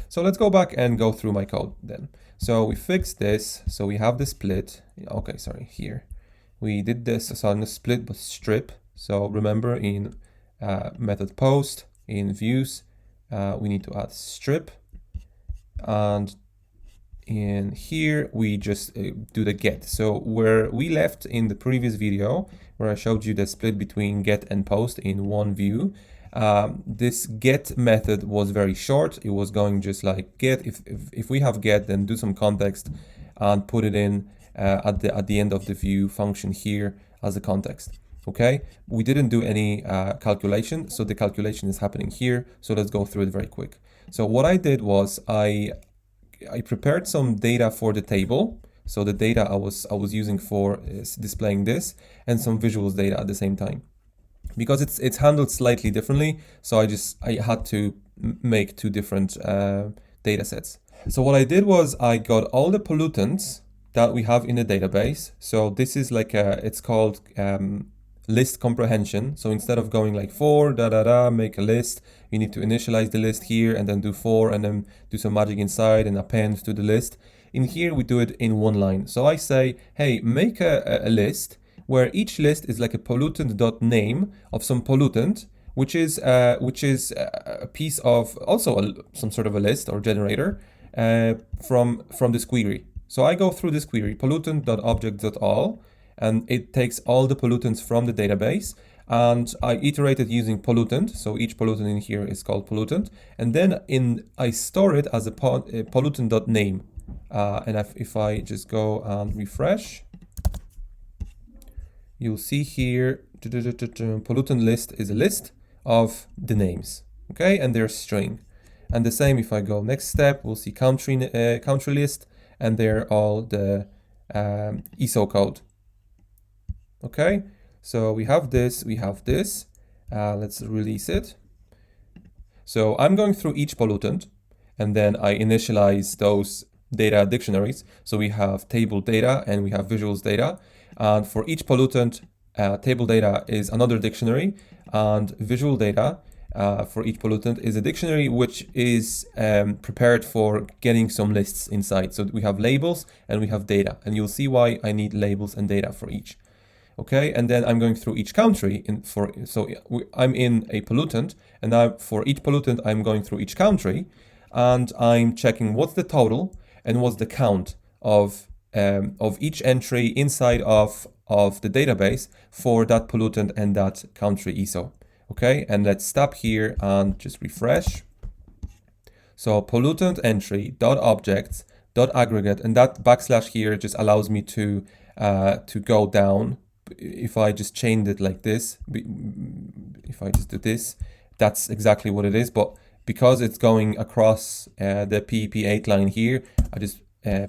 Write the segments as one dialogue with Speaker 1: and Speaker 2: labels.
Speaker 1: So let's go back and go through my code then. So we fixed this. So we have the split. Okay, sorry, here. We did this, so not split, but strip. So remember in method post, in views, we need to add strip. And in here, we just do the get. So where we left in the previous video, where I showed you the split between get and post in one view, this get method was very short. It was going just like get. If we have get, then do some context and put it in at the end of the view function here as a context. Okay, we didn't do any calculation, so the calculation is happening here. So let's go through it very quick. So what I did was I prepared some data for the table. So the data I was using for displaying this, and some visuals data at the same time. Because it's handled slightly differently, so I had to make two different data sets. So what I did was I got all the pollutants that we have in the database. So this is like it's called list comprehension. So instead of going like for make a list, you need to initialize the list here and then do for and then do some magic inside and append to the list. In here we do it in one line. So I say, hey, make a list where each list is like a pollutant.name of some pollutant, which is a piece of also some sort of a list or generator from this query. So I go through this query, pollutant.object.all, and it takes all the pollutants from the database, and I iterate it using pollutant. So each pollutant in here is called pollutant, and then I store it as a pollutant.name. And if I just go and refresh, you'll see here pollutant list is a list of the names, okay, and their string. And the same if I go next step, we'll see country list, and they're all the ISO code. Okay, so we have this, let's release it. So I'm going through each pollutant, and then I initialize those data dictionaries. So we have table data and we have visuals data. And for each pollutant, table data is another dictionary, and visual data for each pollutant is a dictionary which is prepared for getting some lists inside. So we have labels and we have data, and you'll see why I need labels and data for each. Okay, and then I'm going through each country I'm in a pollutant, and now for each pollutant I'm going through each country, and I'm checking what's the total and what's the count of each entry inside of the database for that pollutant and that country ISO. Okay, and let's stop here and just refresh. So pollutant entry dot objects dot aggregate, and that backslash here just allows me to go down. If I just chained it like this, if I just do this, that's exactly what it is. But because it's going across the PEP8 line here, I just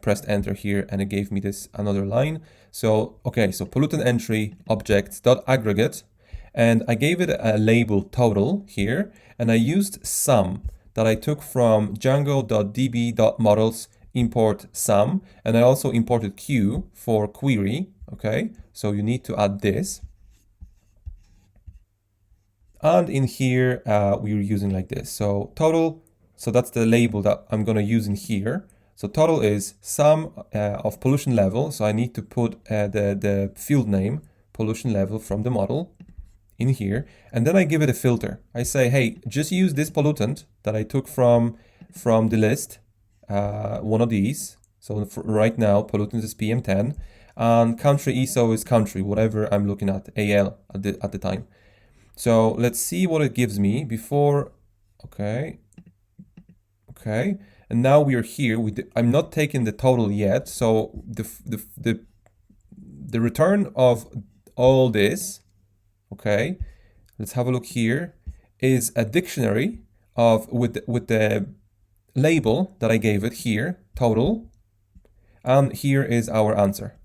Speaker 1: pressed enter here, and it gave me this another line. So okay, so pollutant entry objects dot aggregate, and I gave it a label total here, and I used sum that I took from django.db.models import sum, and I also imported q for query. Okay, so you need to add this, and in here we're using like this. So total, so that's the label that I'm going to use in here. So total is sum of pollution level. So I need to put the field name pollution level from the model in here, and then I give it a filter. I say, hey, just use this pollutant that I took from the list, one of these. So for right now, pollutant is PM10, and country ISO is country, whatever I'm looking at, AL at the time. So let's see what it gives me before. Okay, and now we are here. I'm not taking the total yet. So the return of all this, okay, let's have a look here, is a dictionary of with the label that I gave it here, total, and here is our answer.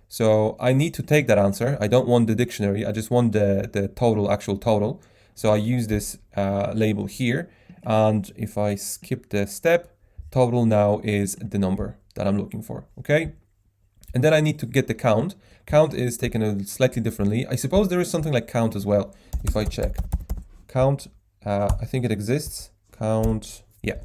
Speaker 1: So I need to take that answer. I don't want the dictionary. I just want the total, actual total. So I use this label here. And if I skip the step, total now is the number that I'm looking for. Okay. And then I need to get the count. Count is taken a slightly differently. I suppose there is something like count as well. If I check count, I think it exists. Count. Yeah.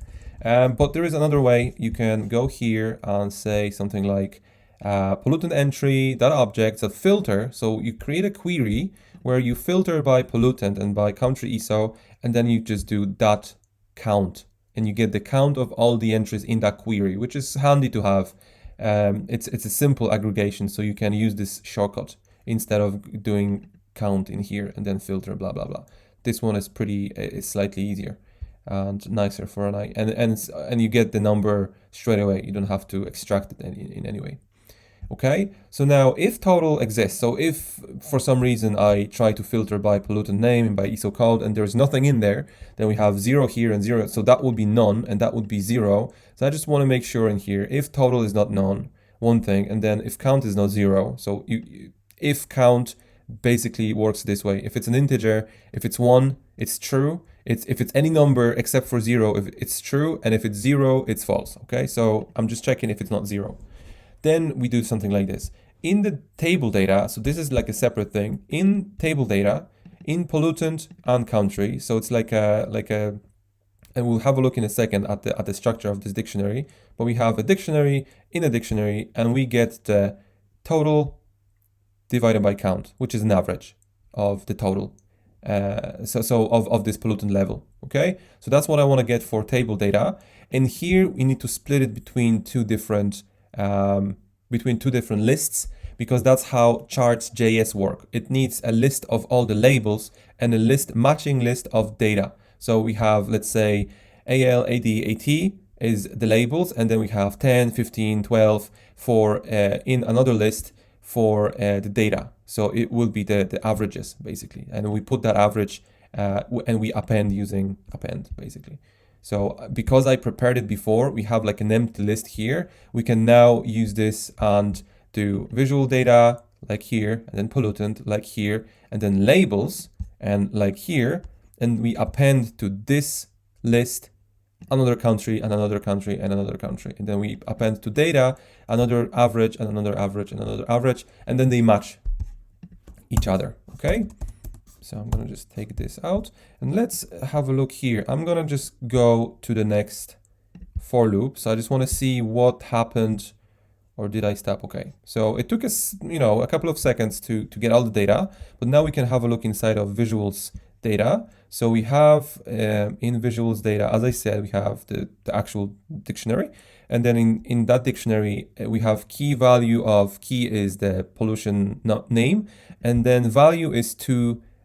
Speaker 1: But there is another way. You can go here and say something like pollutant entry dot objects that filter. So you create a query where you filter by pollutant and by country ISO, and then you just do dot count, and you get the count of all the entries in that query, which is handy to have. It's a simple aggregation, so you can use this shortcut instead of doing count in here and then filter blah blah blah. This one is it's slightly easier and nicer for an eye, and you get the number straight away. You don't have to extract it in any way. Okay, so now if total exists, so if for some reason I try to filter by pollutant name and by ISO code and there's nothing in there, then we have 0 here and 0, so that would be none and that would be 0. So I just want to make sure in here, if total is not none, one thing, and then if count is not 0, so if count basically works this way. If it's an integer, if it's 1, it's true. If it's any number except for 0, if it's true, and if it's 0, it's false. Okay, so I'm just checking if it's not 0. Then we do something like this. In the table data, so this is like a separate thing. In table data, in pollutant and country, so it's like a, and we'll have a look in a second at the structure of this dictionary. But we have a dictionary in a dictionary, and we get the total divided by count, which is an average of the total. So of this pollutant level. Okay, so that's what I want to get for table data. And here we need to split it between two different lists, because that's how ChartsJS work. It needs a list of all the labels and a matching list of data. So we have, let's say, AL, AD, AT is the labels, and then we have 10, 15, 12 for in another list for the data. So it will be the averages basically, and we put that average and we append using append basically. So because I prepared it before, we have like an empty list here. We can now use this and do visual data like here, and then pollutant like here, and then labels and like here, and we append to this list another country and another country and another country, and then we append to data another average and another average and another average, and then they match each other. Okay, so I'm gonna just take this out and let's have a look here. I'm gonna just go to the next for loop. So I just want to see what happened, or did I stop? Okay, so it took us, a couple of seconds to get all the data, but now we can have a look inside of visuals data. So we have in visuals data, as I said, we have the actual dictionary, and then in that dictionary we have key value of key is the pollution name, and then value is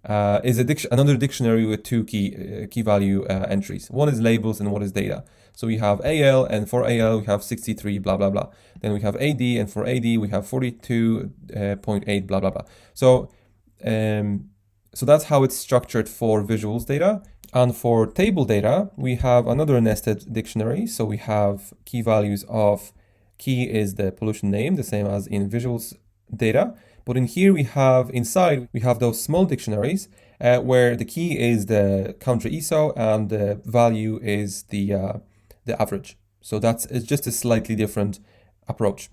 Speaker 1: another dictionary with two key value entries. One is labels and one is data. So we have AL, and for AL we have 63 blah blah blah. Then we have AD, and for AD we have 42.8 blah blah blah. So so that's how it's structured for visuals data. And for table data, we have another nested dictionary. So we have key values of key is the pollution name, the same as in visuals data. But in here we have those small dictionaries where the key is the country ISO and the value is the average. So it's just a slightly different approach.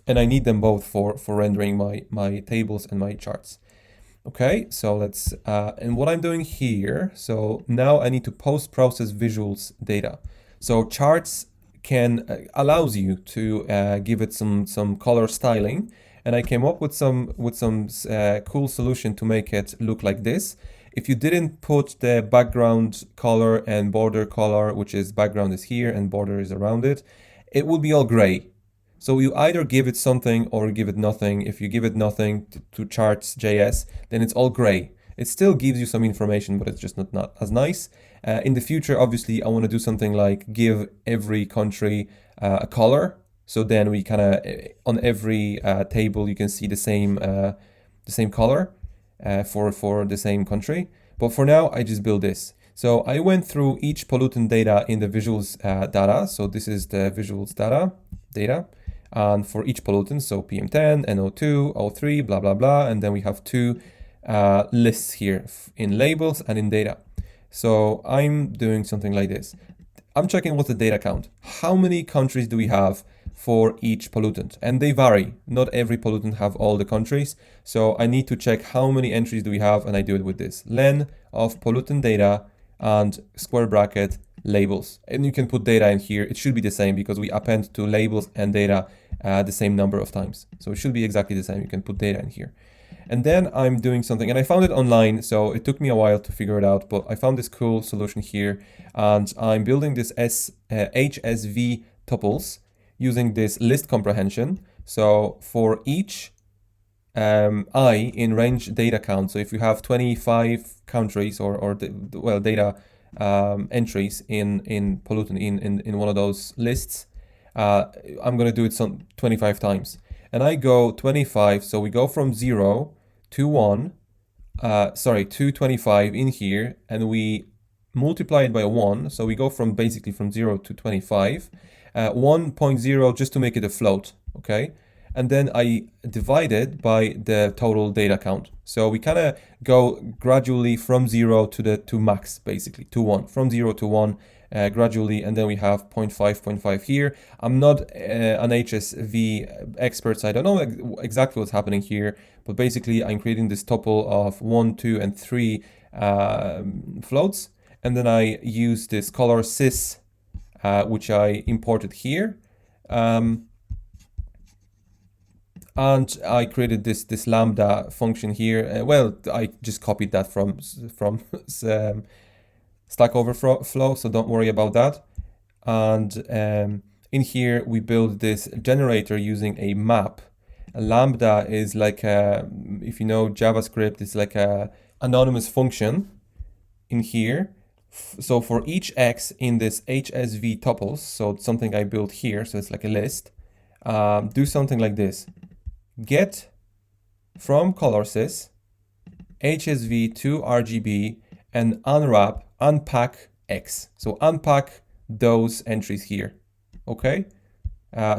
Speaker 1: And I need them both for rendering my tables and my charts. Okay, so let's, and what I'm doing here, so now I need to post-process visuals data. So charts allows you to give it some color styling, and I came up with some cool solution to make it look like this. If you didn't put the background color and border color, which is background is here and border is around it, it will be all gray. So you either give it something or give it nothing. If you give it nothing to ChartsJS, then it's all gray. It still gives you some information, but it's just not as nice. In the future, obviously, I want to do something like give every country a color. So then we kind of, on every table, you can see the same color for the same country. But for now, I just build this. So I went through each pollutant data in the visuals data. So this is the visuals data. And for each pollutant, so PM10, NO2, O3, blah, blah, blah. And then we have two lists here in labels and in data. So I'm doing something like this. I'm checking what's the data count. How many countries do we have for each pollutant? And they vary. Not every pollutant have all the countries. So I need to check how many entries do we have, and I do it with this. Len of pollutant data and square bracket labels. And you can put data in here. It should be the same because we append to labels and data the same number of times. So it should be exactly the same. You can put data in here. And then I'm doing something, and I found it online, so it took me a while to figure it out, but I found this cool solution here, and I'm building this HSV tuples using this list comprehension. So for each I in range data count, so if you have 25 countries or data entries in pollutant in one of those lists, I'm going to do it some 25 times. And I go 25, so we go from 0 to 1, to 25 in here, and we multiply it by 1, so we go from basically from 0 to 25, 1.0 just to make it a float, okay? And then I divide it by the total data count. So we kind of go gradually from 0 to max, basically, to 1, from 0 to 1, gradually, and then we have 0.5 here. I'm not an HSV expert, so I don't know exactly what's happening here, but basically I'm creating this tuple of 1, 2, and 3 floats, and then I use this colorsys, which I imported here, and I created this lambda function here. Well, I just copied that from Stack Overflow, so don't worry about that. And in here, we build this generator using a map. A lambda is like if you know JavaScript, it's like a anonymous function in here. So for each X in this HSV tuples, so it's something I built here, so it's like a list, do something like this. Get from colorsys HSV to RGB and unpack X. So unpack those entries here, okay?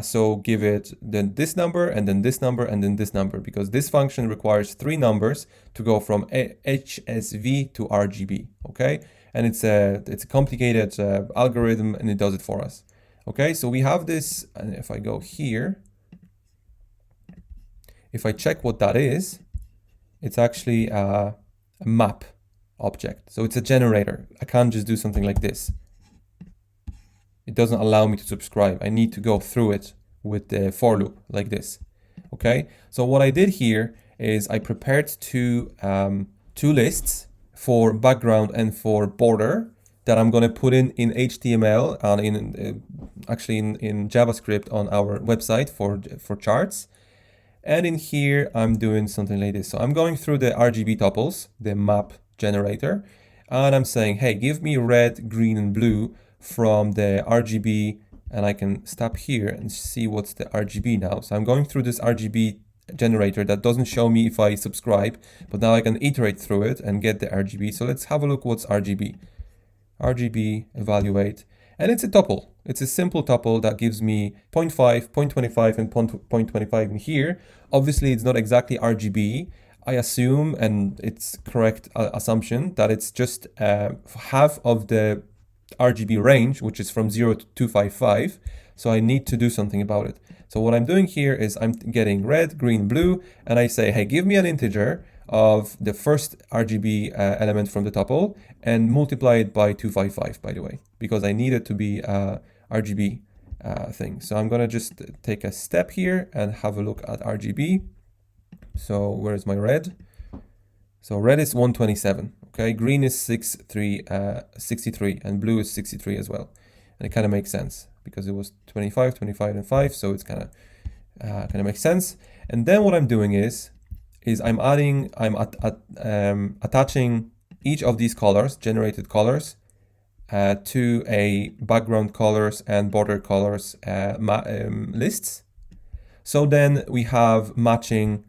Speaker 1: So give it then this number and then this number and then this number, because this function requires 3 numbers to go from HSV to RGB, okay? And it's a complicated algorithm, and it does it for us, okay? So we have this, and if I go here, if I check what that is, it's actually a map object. So it's a generator. I can't just do something like this. It doesn't allow me to subscribe. I need to go through it with the for loop like this. Okay. So what I did here is I prepared two lists for background and for border that I'm going to put in HTML and in JavaScript on our website for charts. And in here, I'm doing something like this. So I'm going through the RGB tuples, the map generator, and I'm saying, hey, give me red, green, and blue from the RGB, and I can stop here and see what's the RGB now. So I'm going through this RGB generator that doesn't show me if I subscribe, but now I can iterate through it and get the RGB. So let's have a look what's RGB. RGB, evaluate, and it's a tuple. It's a simple tuple that gives me 0.5, 0.25, and 0.25 in here. Obviously, it's not exactly RGB. I assume, and it's correct assumption, that it's just half of the RGB range, which is from 0 to 255. So I need to do something about it. So what I'm doing here is I'm getting red, green, blue, and I say, hey, give me an integer of the first RGB element from the tuple and multiply it by 255, by the way, because I need it to be RGB thing. So I'm gonna just take a step here and have a look at RGB. So where is my red? So red is 127, okay? Green is 63, and blue is 63 as well. And it kind of makes sense because it was 25, 25, and 5, so it's kind of makes sense. And then what I'm doing is I'm attaching each of these colors, generated colors, to a background colors and border colors lists. So then we have matching,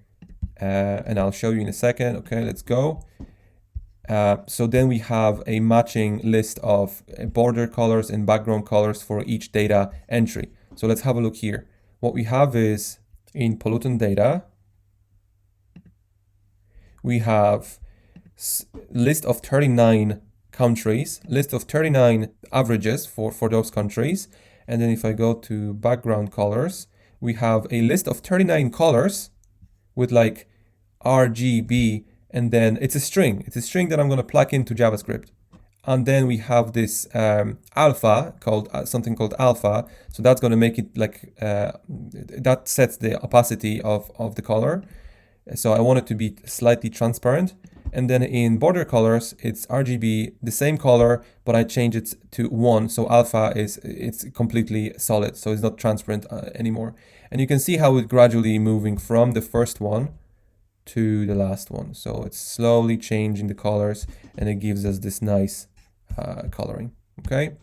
Speaker 1: and I'll show you in a second. Okay, let's go. So then we have a matching list of border colors and background colors for each data entry. So let's have a look here. What we have is in pollutant data, we have list of 39 countries, list of 39 averages for those countries. And then if I go to background colors, we have a list of 39 colors with like RGB, and then it's a string. It's a string that I'm going to plug into JavaScript. And then we have this alpha called something called alpha. So that's going to make it like that sets the opacity of the color. So I want it to be slightly transparent. And then in border colors, it's RGB, the same color, but I change it to 1. So alpha it's completely solid, so it's not transparent anymore. And you can see how it's gradually moving from the first one to the last one. So it's slowly changing the colors, and it gives us this nice coloring. Okay.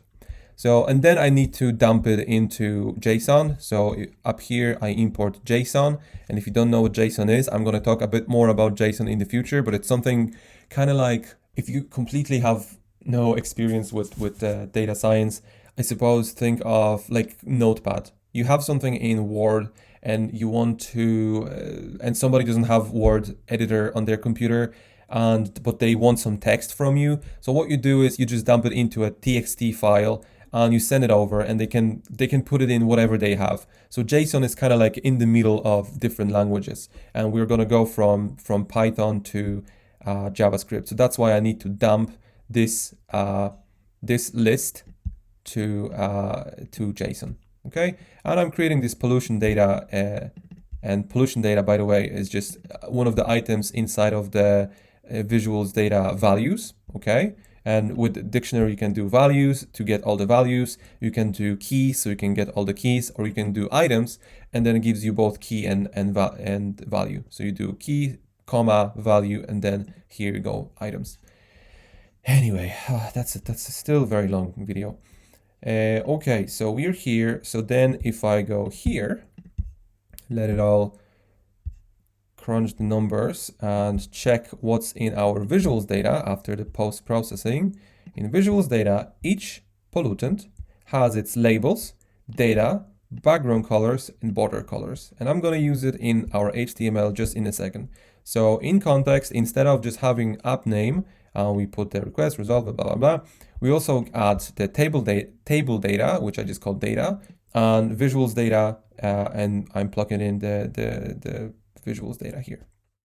Speaker 1: So, and then I need to dump it into JSON. So up here, I import JSON. And if you don't know what JSON is, I'm going to talk a bit more about JSON in the future, but it's something kind of like, if you completely have no experience with data science, I suppose think of like Notepad. You have something in Word and you want to, and somebody doesn't have Word editor on their computer, but they want some text from you. So what you do is you just dump it into a TXT file, and you send it over, and they can put it in whatever they have. So JSON is kind of like in the middle of different languages, and we're going to go from Python to JavaScript. So that's why I need to dump this this list to JSON. Okay, and I'm creating this pollution data, and pollution data, by the way, is just one of the items inside of the visuals data values. Okay. And with the dictionary, you can do values to get all the values. You can do keys, so you can get all the keys, or you can do items, and then it gives you both key and value. So you do key, comma, value, and then here you go, items. Anyway, that's still a very long video. Okay, so we're here. So then if I go here, let it all crunch the numbers and check what's in our visuals data after the post-processing. In visuals data, each pollutant has its labels, data, background colors, and border colors. And I'm going to use it in our HTML just in a second. So in context, instead of just having app name, we put the request, result, blah, blah, blah. We also add the table data, which I just called data, and visuals data, and I'm plugging in the visuals data here.